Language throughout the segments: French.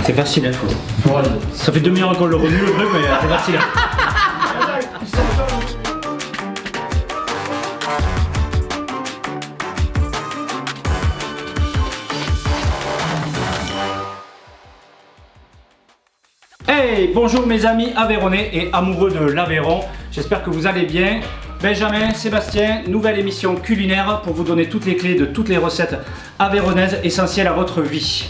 C'est facile, hein. Ça fait demi-heure qu'on le remue le truc, mais c'est facile. Hey, bonjour mes amis aveyronnais et amoureux de l'Aveyron, j'espère que vous allez bien. Benjamin, Sébastien, nouvelle émission culinaire pour vous donner toutes les clés de toutes les recettes aveyronnaises essentielles à votre vie.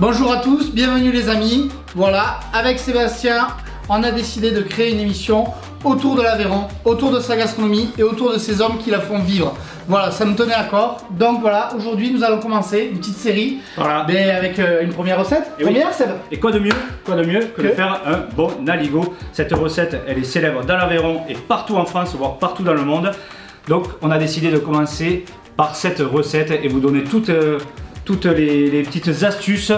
Bonjour à tous, bienvenue les amis. Voilà, avec Sébastien, on a décidé de créer une émission autour de l'Aveyron, autour de sa gastronomie et autour de ces hommes qui la font vivre. Voilà, ça me tenait à corps. Donc voilà, aujourd'hui nous allons commencer une petite série avec une première recette. Et première, oui. Seb. Et quoi de mieux que de faire un bon aligot. Cette recette, elle est célèbre dans l'Aveyron et partout en France, voire partout dans le monde. Donc on a décidé de commencer par cette recette et vous donner toutes les petites astuces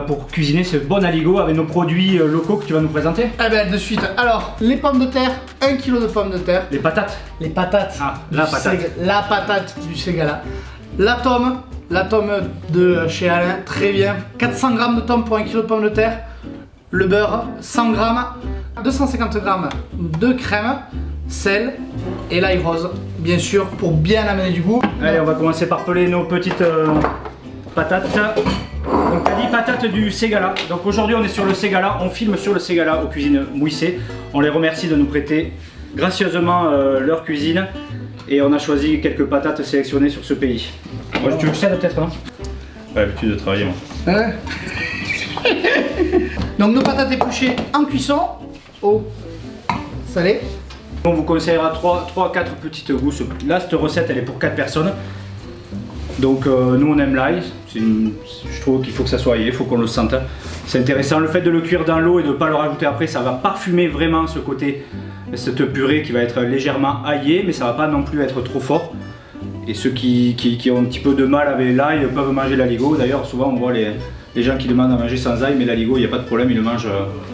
pour cuisiner ce bon aligot avec nos produits locaux que tu vas nous présenter. Eh bien de suite, alors les pommes de terre, 1 kg de pommes de terre. Les patates. Les patates. Ah, la patate. La patate du Ségala. La tome de chez Alain, très bien. 400 g de tome pour 1 kg de pommes de terre. Le beurre, 100 g. 250 g de crème, sel et l'ail rose, bien sûr, pour bien amener du goût. Allez, on va commencer par peler nos petites patates. Donc t'as dit patates du Ségala. Donc aujourd'hui on est sur le Ségala, on filme sur le Ségala aux cuisines Mouissé. On les remercie de nous prêter gracieusement leur cuisine. Et on a choisi quelques patates sélectionnées sur ce pays. Moi, tu veux que je t'aide peut-être, hein? J'ai l'habitude de travailler moi. Ouais. Donc nos patates épluchées en cuisson, au salé. On vous conseillera 3-4 petites gousses. Là cette recette elle est pour 4 personnes. Donc nous on aime l'ail, je trouve qu'il faut que ça soit aillé, il faut qu'on le sente. C'est intéressant, le fait de le cuire dans l'eau et de ne pas le rajouter après, ça va parfumer vraiment ce côté, cette purée qui va être légèrement aillée, mais ça va pas non plus être trop fort. Et ceux qui ont un petit peu de mal avec l'ail peuvent manger l'aligot. D'ailleurs souvent on voit les gens qui demandent à manger sans ail, mais l'aligot il n'y a pas de problème, ils le mangent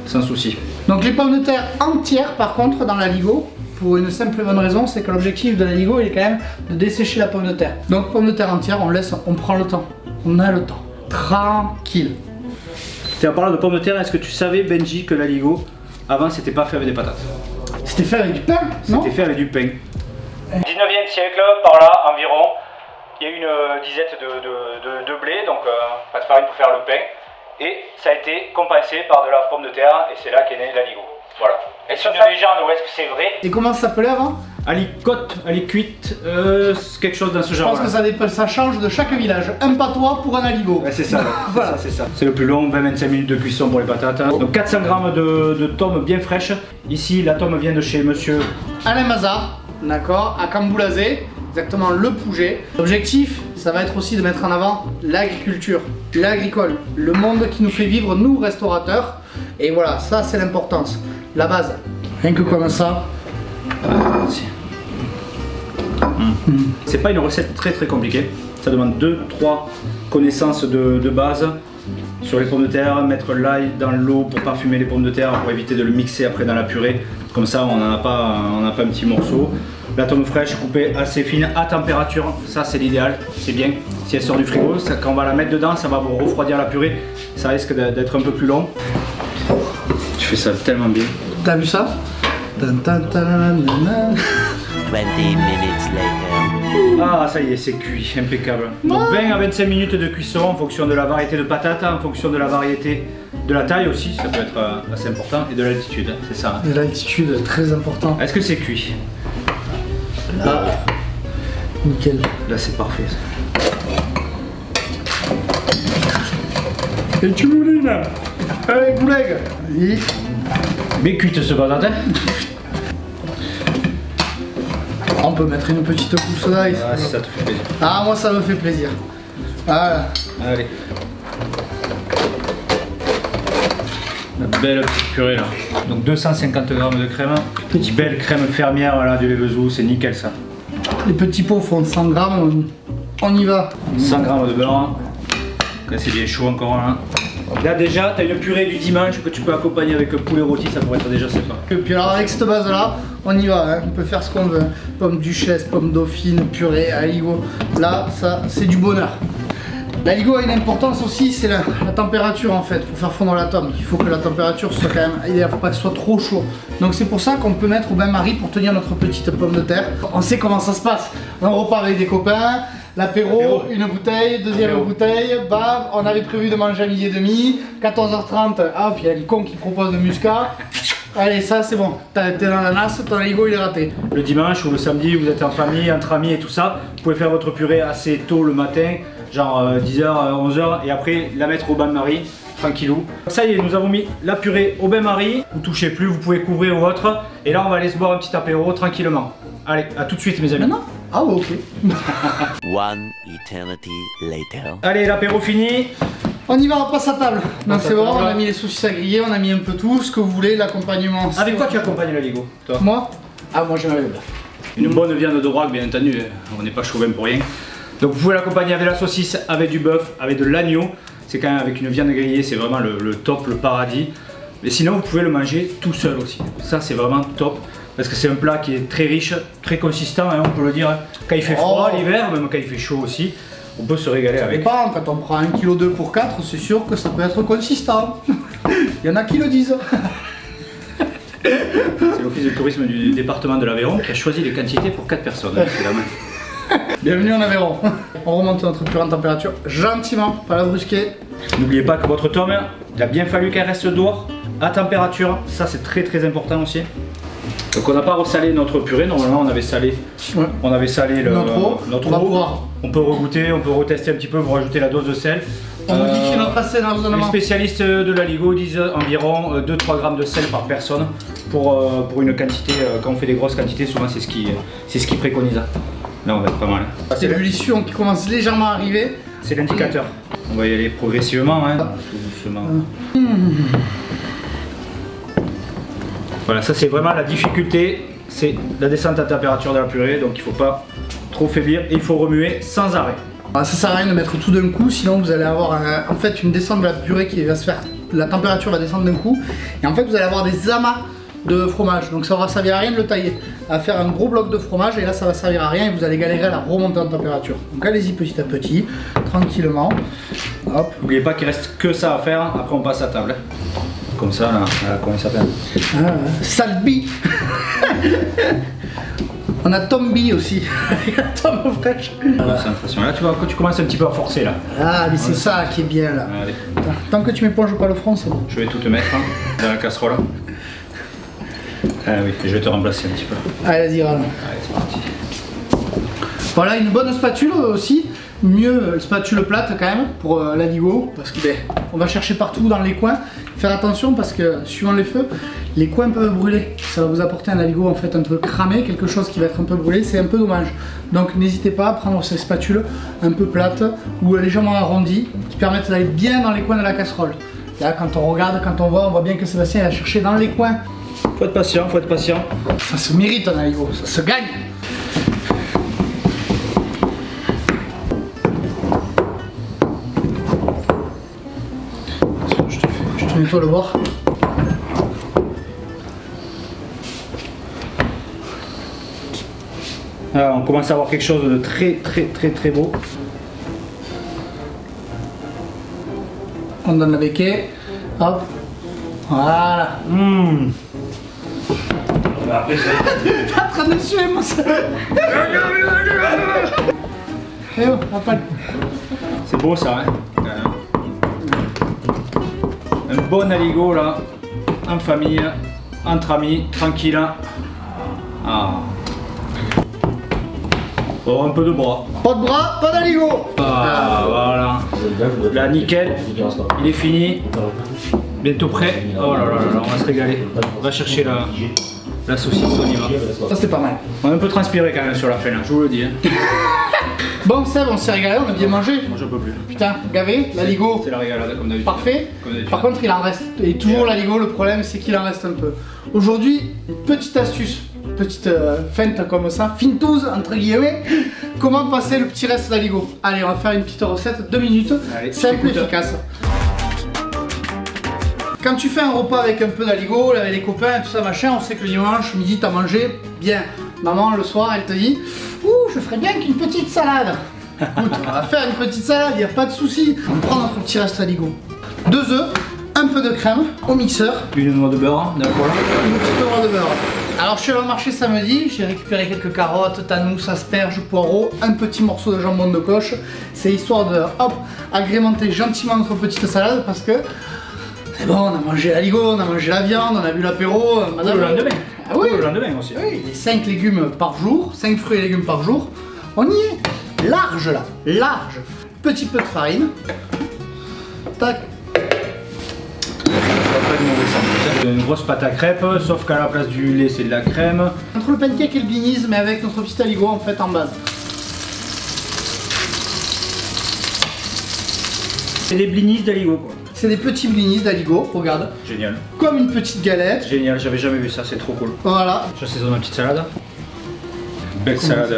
sans souci. Donc les pommes de terre entières par contre dans l'aligot, pour une simple et bonne raison, c'est que l'objectif de l'aligot il est quand même de dessécher la pomme de terre. Donc pomme de terre entière, on prend le temps, on a le temps, tranquille. En parlant de pommes de terre, est-ce que tu savais Benji que l'aligot avant c'était pas fait avec des patates? C'était fait avec du pain, non? C'était fait avec du pain. 19e siècle, par là environ, il y a eu une disette de blé, donc pas de farine pour faire le pain, et ça a été compensé par de la pomme de terre, et c'est là qu'est né l'aligot. Voilà. Est-ce une légende ou est-ce que c'est vrai? Et comment ça s'appelait avant? Alicote, alicuite, quelque chose dans ce genre. Je pense que ça change de chaque village. Un patois pour un aligot. Ouais, c'est ça, voilà. C'est ça. C'est le plus long, 20-25 minutes de cuisson pour les patates. Donc 400 g de tome bien fraîche. Ici, la tome vient de chez monsieur Alain Mazard, d'accord, à Camboulazé, exactement le Pouget. L'objectif, ça va être aussi de mettre en avant l'agriculture, l'agricole, le monde qui nous fait vivre, nous restaurateurs. Et voilà, ça c'est l'importance, la base. Rien que comme ça. C'est pas une recette très compliquée, ça demande 2-3 connaissances de base sur les pommes de terre, mettre l'ail dans l'eau pour parfumer les pommes de terre pour éviter de le mixer après dans la purée, comme ça on n'a pas un petit morceau. La tome fraîche coupée assez fine à température, ça c'est l'idéal, c'est bien. Si elle sort du frigo, quand on va la mettre dedans, ça va vous refroidir la purée, ça risque d'être un peu plus long. Tu fais ça tellement bien. T'as vu ça? 20 minutes later. Ah ça y est, c'est cuit, impeccable. Donc 20 à 25 minutes de cuisson en fonction de la variété de patates, en fonction de la variété de la taille aussi, ça peut être assez important, et de l'altitude, c'est ça. De l'altitude, très important. Est-ce que c'est cuit? Là, nickel. Là c'est parfait. Et tu moulines. Allez, bouleg. Bien cuite ce patate, hein? On peut mettre une petite gousse d'ail. Ah si ça te fait plaisir. Ah moi ça me fait plaisir. Voilà. Allez. Une belle petite purée là. Donc 250 g de crème. Petite belle crème fermière là, du Levezou, c'est nickel ça. Les petits pots font 100 g, on y va. 100 g de beurre. Là c'est bien chaud encore là. Là déjà, tu as une purée du dimanche que tu peux accompagner avec poulet rôti, ça pourrait être déjà sympa. Et puis alors avec cette base là, on y va, hein. On peut faire ce qu'on veut. Pomme duchesse, pomme dauphine, purée, aligot. Là, ça c'est du bonheur. L'aligot a une importance aussi, c'est la température en fait, pour faire fondre la tome. Il faut que la température soit quand même, il ne faut pas que ce soit trop chaud. Donc c'est pour ça qu'on peut mettre au bain-marie pour tenir notre petite pomme de terre. On sait comment ça se passe. Un repas avec des copains, l'apéro, une bouteille, deuxième bouteille, bam, on avait prévu de manger à 12h30, 14h30, hop, il y a le con qui propose de muscat. Allez, ça c'est bon, t'es dans la nasse, ton aligot il est raté. Le dimanche ou le samedi, vous êtes en famille, entre amis et tout ça, vous pouvez faire votre purée assez tôt le matin, genre 10h, 11h, et après la mettre au bain-marie, tranquillou. Ça y est, nous avons mis la purée au bain-marie, vous touchez plus, vous pouvez couvrir ou autre, et là on va aller se boire un petit apéro tranquillement. Allez, à tout de suite mes amis. Maintenant? Ah ouais, ok. One eternity later. Allez, l'apéro fini. On y va, on passe à table. Donc c'est bon, on a mis les saucisses à griller, on a mis un peu tout, ce que vous voulez, l'accompagnement. Avec quoi tu accompagnes l'aligot, toi? Moi? Ah, moi j'aime le bœuf. Une bonne viande de Drac, bien entendu, on n'est pas chauvin pour rien. Donc vous pouvez l'accompagner avec la saucisse, avec du bœuf, avec de l'agneau. C'est quand même avec une viande grillée, c'est vraiment le top, le paradis. Mais sinon vous pouvez le manger tout seul aussi. Ça c'est vraiment top. Parce que c'est un plat qui est très riche, très consistant, hein, on peut le dire. Quand il fait froid l'hiver, même quand il fait chaud aussi, on peut se régaler avec. Quand on prend 1,2 kg pour 4, c'est sûr que ça peut être consistant. Il y en a qui le disent. C'est l'office de tourisme du département de l'Aveyron qui a choisi les quantités pour 4 personnes. C'est la main. Bienvenue en Aveyron. On remonte notre purée en température gentiment, pas la brusquer. N'oubliez pas que votre tome, il a bien fallu qu'elle reste dehors, à température. Ça c'est très très important aussi. Donc on n'a pas ressalé notre purée, normalement on avait salé, on avait salé notre eau. On peut regoûter, on peut retester un petit peu, vous rajoutez la dose de sel. On modifie notre assaisonnement. Les spécialistes de l'aligot disent environ 2-3 grammes de sel par personne pour une quantité, quand on fait des grosses quantités, souvent c'est ce qu'ils préconisent. Là on va être pas mal. C'est l'ébullition qui commence légèrement à arriver. C'est l'indicateur. On va y aller progressivement, hein, tout doucement. Voilà, ça c'est vraiment la difficulté, c'est la descente à température de la purée, donc il ne faut pas trop faiblir et il faut remuer sans arrêt. Ça sert à rien de mettre tout d'un coup, sinon vous allez avoir en fait une descente de la purée qui va se faire, la température va descendre d'un coup, et en fait vous allez avoir des amas de fromage, donc ça va servir à rien de le tailler, à faire un gros bloc de fromage, et là ça va servir à rien et vous allez galérer à la remonter en température. Donc allez-y petit à petit, tranquillement. Hop. N'oubliez pas qu'il reste que ça à faire, après on passe à table. Comme ça, là, comment il s'appelle? Salbi. On a Tombi aussi, la tome fraîche. Là tu vois, quand tu commences un petit peu à forcer là. Ah mais c'est ça qui est bien là. Allez. Tant que tu m'éponges pas le front, c'est bon. Je vais tout te mettre hein, dans la casserole. Ah oui, je vais te remplacer un petit peu. Allez, vas-y, Allez, c'est parti. Voilà, une bonne spatule aussi. Mieux spatule plate quand même pour l'aligot, parce que on va chercher partout dans les coins. Faire attention parce que suivant les feux, les coins peuvent brûler. Ça va vous apporter un aligot en fait un peu cramé, quelque chose qui va être un peu brûlé, c'est un peu dommage. Donc n'hésitez pas à prendre ces spatules un peu plates ou légèrement arrondies qui permettent d'aller bien dans les coins de la casserole. Là quand on regarde, quand on voit bien que Sébastien a cherché dans les coins. Faut être patient, faut être patient. Ça se mérite un aligot, ça se gagne. Je te nettoie le bord. Alors, on commence à avoir quelque chose de très beau. On donne la béquille. Hop. Voilà. T'es en train de suer, moi ça. Eh oh, rappelle. C'est beau ça, hein. Un bon aligot là, en famille, entre amis, tranquille. Ah. Bon, un peu de bras. Pas de bras, pas d'aligot. Ah, voilà. Là, nickel. Il est fini. Bientôt prêt. Oh là là là, on va se régaler. On va chercher la saucisse, on y va. Ça c'était pas mal. On est un peu transpiré quand même sur la fin là, je vous le dis. Hein. Bon Seb, on s'est régalé, on a bien mangé. Moi j'en peux plus. Putain, gavé, l'aligot. C'est la régalade comme d'habitude. Parfait. Par contre il en reste. Et toujours l'aligot, le problème c'est qu'il en reste un peu. Aujourd'hui, une petite astuce, petite feinte comme ça, fintouse entre guillemets. Comment passer le petit reste d'aligot? Allez, on va faire une petite recette, 2 minutes. Simple et efficace. Quand tu fais un repas avec un peu d'aligot, avec les copains, tout ça machin, on sait que le dimanche midi t'as mangé bien. Maman le soir elle te dit, ouh, je ferais bien qu'une petite salade. Écoute, on va faire une petite salade, y a pas de souci. On prend notre petit reste aligot. 2 œufs, un peu de crème au mixeur. Une noix de beurre, d'accord. Une petite noix de beurre. Alors je suis allé au marché samedi, j'ai récupéré quelques carottes, tanous, asperges, poireaux, un petit morceau de jambon de coche. C'est histoire de, hop, agrémenter gentiment notre petite salade parce que c'est bon, on a mangé l'aligot, on a mangé la viande, on a bu l'apéro. Le lendemain. Ah oui, le lendemain aussi. Oui, les 5 légumes par jour, 5 fruits et légumes par jour. On y est, large là, large. Petit peu de farine. Tac. C'est une grosse pâte à crêpes, sauf qu'à la place du lait c'est de la crème. Entre le pancake et le blinis, mais avec notre petit aligot en fait en base. C'est des blinis d'aligot quoi. C'est des petits blinis d'aligot, regarde. Génial. Comme une petite galette. Génial, j'avais jamais vu ça, c'est trop cool. Voilà. J'assaisonne ma petite salade. Belle salade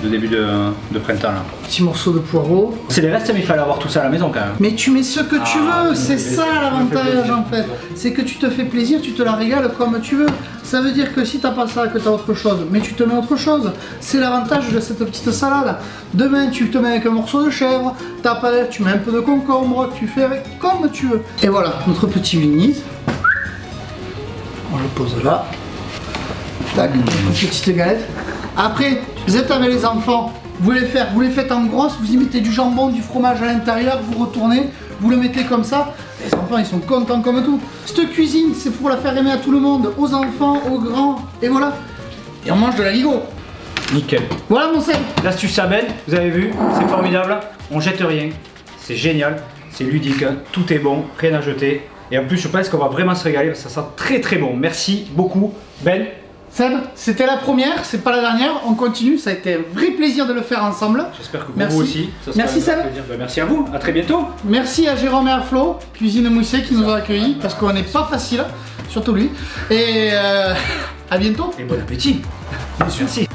de début de printemps là. Petit morceau de poireau. C'est les restes mais il fallait avoir tout ça à la maison quand même. Mais tu mets ce que tu veux, c'est ça l'avantage en fait. plaisir. C'est que tu te fais plaisir, tu te la régales comme tu veux. Ça veut dire que si t'as pas ça, que t'as autre chose, mais tu te mets autre chose. C'est l'avantage de cette petite salade. Demain tu te mets avec un morceau de chèvre, t'as pas l'air, tu mets un peu de concombre, tu fais avec comme tu veux. Et voilà, notre petit blinis. On le pose là. Tac, une petite galette. Après, vous êtes avec les enfants, vous les faites en grosse, vous y mettez du jambon, du fromage à l'intérieur, vous retournez, vous le mettez comme ça. Les enfants ils sont contents comme tout. Cette cuisine c'est pour la faire aimer à tout le monde, aux enfants, aux grands, et voilà. Et on mange de l'aligot. Nickel. Voilà mon sel. L'astuce Abel, vous avez vu, c'est formidable. On jette rien, c'est génial, c'est ludique, tout est bon, rien à jeter. Et en plus je pense qu'on va vraiment se régaler, ça sent très très bon. Merci beaucoup Ben. Seb, c'était la première, c'est pas la dernière, on continue, ça a été un vrai plaisir de le faire ensemble. J'espère que Merci. vous aussi. Ça sera Merci, un Seb. plaisir. Ben, merci à vous, à très bientôt. Merci à Jérôme et à Flo, Cuisine Moussée qui nous ont accueillis, parce qu'on n'est pas facile, surtout lui. Et à bientôt. Et bon appétit. Bien sûr. Merci.